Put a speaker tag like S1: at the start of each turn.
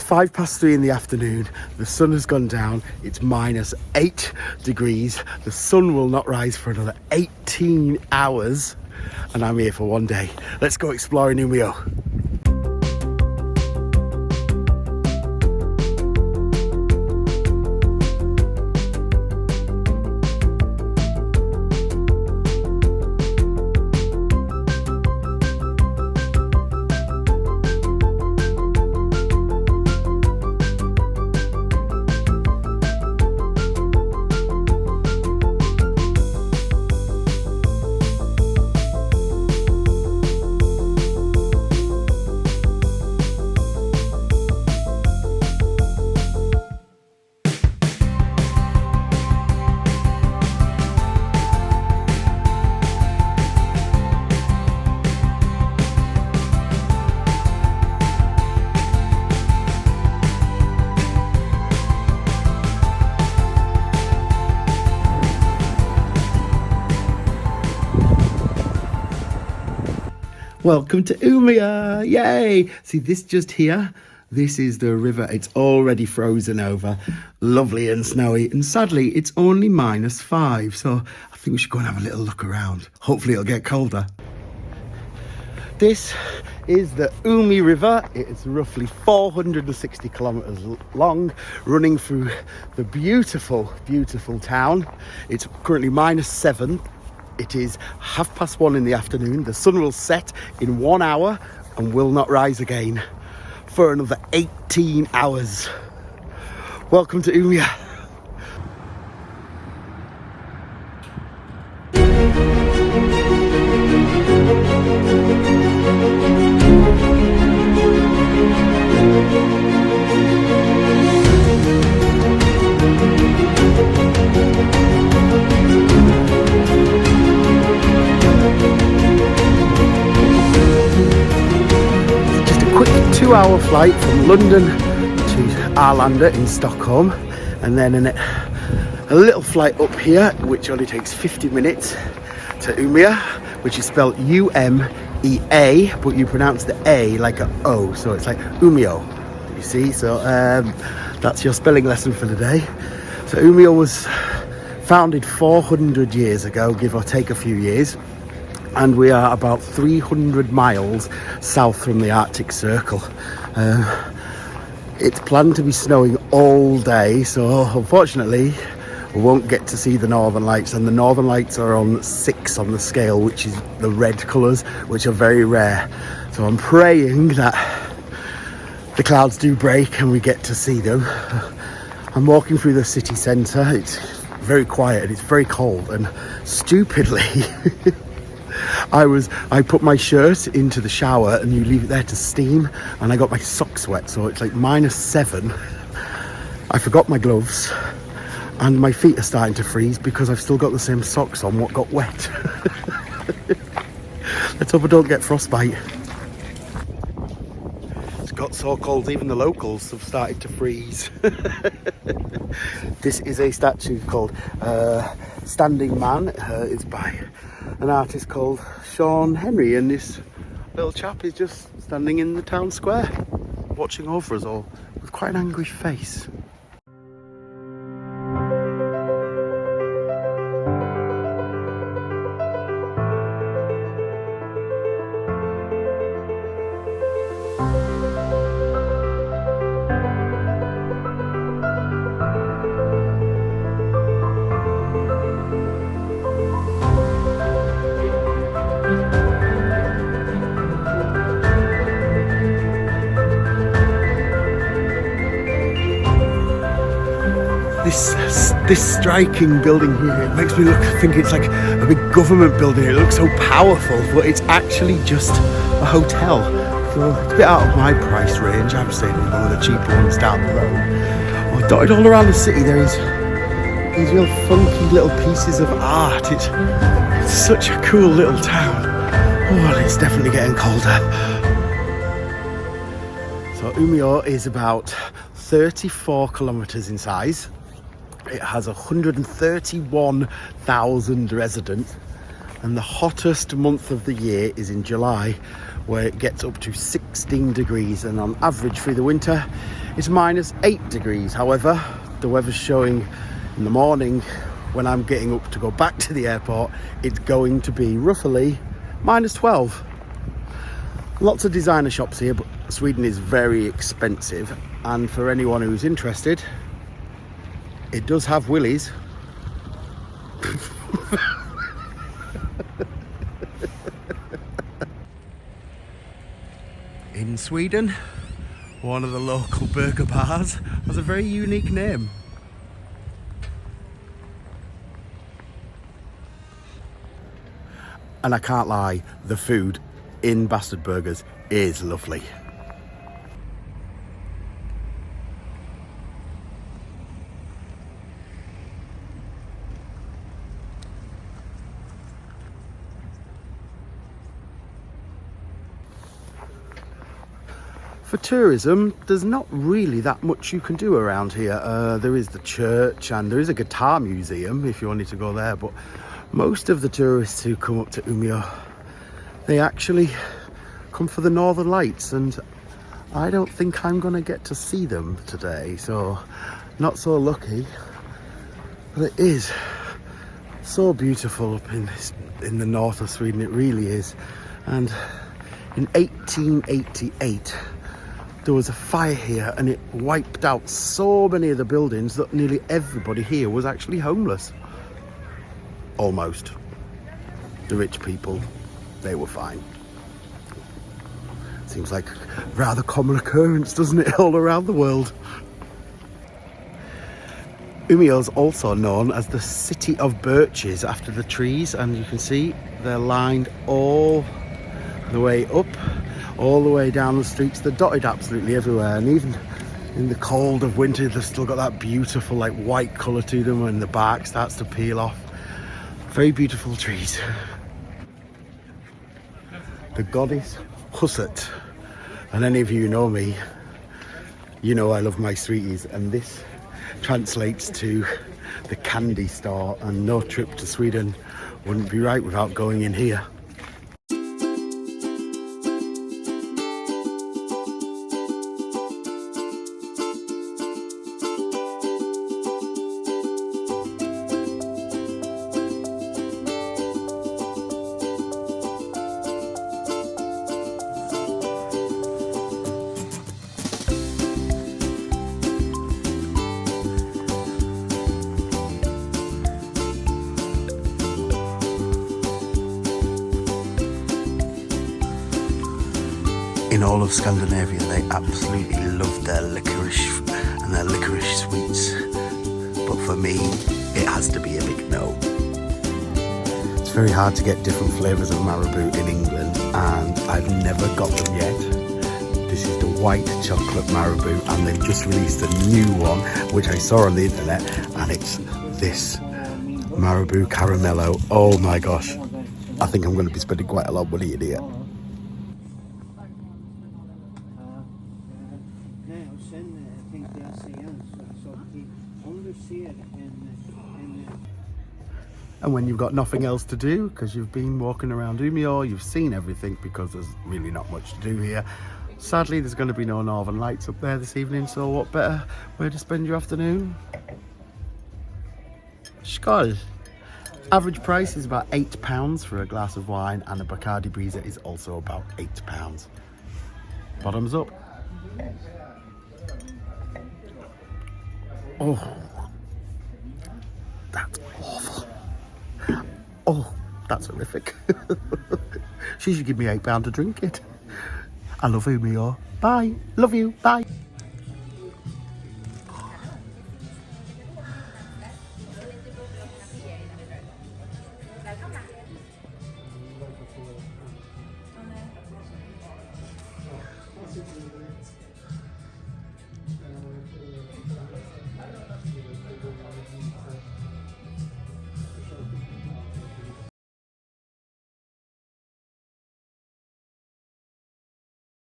S1: 3:05 in the afternoon. The sun has gone down. It's -8 degrees. The sun will not rise for another 18 hours. And I'm here for one day. Let's go exploring Umeå. Welcome to Umeå, yay! See this just here? This is the river. It's already frozen over, lovely and snowy, and sadly it's only -5, so I think we should go and have a little look around. Hopefully it'll get colder. This is the Umeå River. It is roughly 460 kilometers long, running through the beautiful, beautiful town. It's currently -7. It is 1:30 in the afternoon. The sun will set in 1 hour and will not rise again for another 18 hours. Welcome to Umeå. Just a quick 2-hour flight from London to Arlanda in Stockholm, and then a little flight up here which only takes 50 minutes to Umeå, which is spelled U-M-E-A, but you pronounce the A like an O, so it's like Umeå, you see. So that's your spelling lesson for the day. So Umeå was founded 400 years ago, give or take a few years, and we are about 300 miles south from the Arctic Circle. It's planned to be snowing all day, so unfortunately we won't get to see the northern lights, and the northern lights are on 6 on the scale, which is the red colours, which are very rare. So I'm praying that the clouds do break and we get to see them. I'm walking through the city centre. It's very quiet and it's very cold, and stupidly I put my shirt into the shower and you leave it there to steam, and I got my socks wet, so it's like -7. I forgot my gloves and my feet are starting to freeze because I've still got the same socks on what got wet. Let's hope I don't get frostbite. It's got so cold even the locals have started to freeze. This is a statue called Standing Man. It's by an artist called Sean Henry, and this little chap is just standing in the town square watching over us all with quite an angry face. This striking building here, it makes me think it's like a big government building. It looks so powerful, but it's actually just a hotel. So it's a bit out of my price range. I'm staying in one of the cheaper ones down the road. Oh, dotted all around the city there is these real funky little pieces of art. It's such a cool little town. Oh, and it's definitely getting colder. So Umeå is about 34 kilometers in size. It has 131,000 residents, and the hottest month of the year is in July, where it gets up to 16 degrees, and on average through the winter It's -8 degrees. However, the weather's showing in the morning when I'm getting up to go back to the airport, it's going to be roughly -12. Lots of designer shops here, but Sweden is very expensive. And for anyone who's interested, it does have willies. In Sweden, one of the local burger bars has a very unique name. And I can't lie, the food in Bastard Burgers is lovely. For tourism, there's not really that much you can do around here. There is the church and there is a guitar museum if you wanted to go there, but most of the tourists who come up to Umeå, they actually come for the northern lights, and I don't think I'm gonna get to see them today, so not so lucky. But it is so beautiful up in the north of Sweden, it really is. And in 1888 there was a fire here and it wiped out so many of the buildings that nearly everybody here was actually homeless. Almost. The rich people, they were fine. Seems like a rather common occurrence, doesn't it, all around the world? Umeå is also known as the city of birches after the trees, and you can see they're lined all the way up, all the way down the streets. They're dotted absolutely everywhere, and even in the cold of winter they've still got that beautiful like white colour to them when the bark starts to peel off. Very beautiful trees. The goddess Husset, and any of you who know me, you know I love my sweeties, and this translates to the candy store, and no trip to Sweden wouldn't be right without going in here. In all of Scandinavia, they absolutely love their licorice and their licorice sweets. But for me, it has to be a big no. It's very hard to get different flavours of marabou in England, and I've never got them yet. This is the white chocolate marabou, and they've just released a new one, which I saw on the internet, and it's this marabou caramello. Oh my gosh. I think I'm going to be spending quite a lot of money in here. And when you've got nothing else to do, because you've been walking around Umeå, you've seen everything, because there's really not much to do here. Sadly, there's going to be no northern lights up there this evening, so what better way to spend your afternoon? Skål! Average price is about £8 for a glass of wine, and a Bacardi Breezer is also about £8. Bottoms up. Oh, that's awful. Oh, that's horrific. She should give me £8 to drink it. I love Umeå. Bye. Love you. Bye.